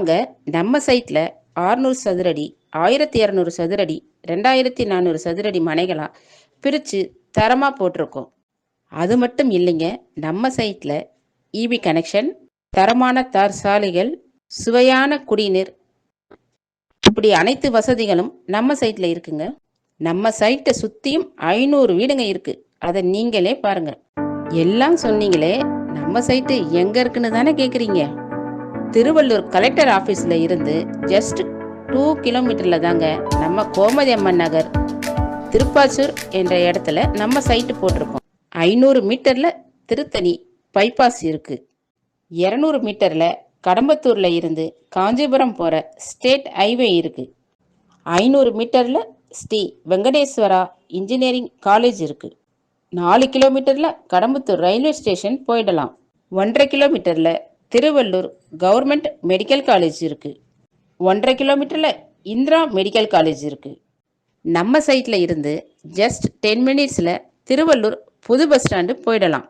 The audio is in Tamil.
நாங்க நம்ம சைட்ல 600 சதுரடி, 1200 சதுரடி, 2400 சதுரடி மனைகளா பிரிச்சு தரமா போட்டிருக்கோம். அது மட்டும் இல்லைங்க, நம்ம சைட்ல ஈபி கனெக்ஷன், தரமான தார் சாலைகள், சுவையான குடிநீர், இப்படி அனைத்து வசதிகளும் நம்ம சைட்ல இருக்குங்க. நம்ம சைட்டை சுத்தியும் 500 வீடுங்க இருக்கு. அதை நீங்களே பாருங்க. எல்லாம் சொன்னீங்களே, நம்ம சைட்டு எங்க இருக்குன்னு தானே கேக்குறீங்க? திருவள்ளூர் கலெக்டர் ஆபீஸ்ல இருந்து ஜஸ்ட் 2 கிலோமீட்டர்ல தாங்க நம்ம கோமதி அம்மன் நகர் திருப்பாச்சூர் என்ற இடத்துல நம்ம சைட்டு போட்டிருக்கோம். 500 மீட்டர்ல திருத்தணி பைபாஸ் இருக்கு. 200 மீட்டர்ல கடம்பத்தூர்ல இருந்து காஞ்சிபுரம் போற ஸ்டேட் ஹைவே இருக்கு. 500 மீட்டர்ல ஸ்ரீ வெங்கடேஸ்வரா இன்ஜினியரிங் காலேஜ் இருக்கு. 4 கிலோமீட்டர்ல கடம்பத்தூர் ரயில்வே ஸ்டேஷன் போயிடலாம். 1.5 கிலோமீட்டர்ல திருவள்ளூர் கவர்மெண்ட் மெடிக்கல் காலேஜ் இருக்கு. 1.5 கிலோமீட்டர்ல இந்திரா மெடிக்கல் காலேஜ் இருக்கு. நம்ம சைட்ல இருந்து ஜஸ்ட் 10 மினிட்ஸ்ல திருவள்ளூர் புது பஸ் ஸ்டாண்டு போயிடலாம்.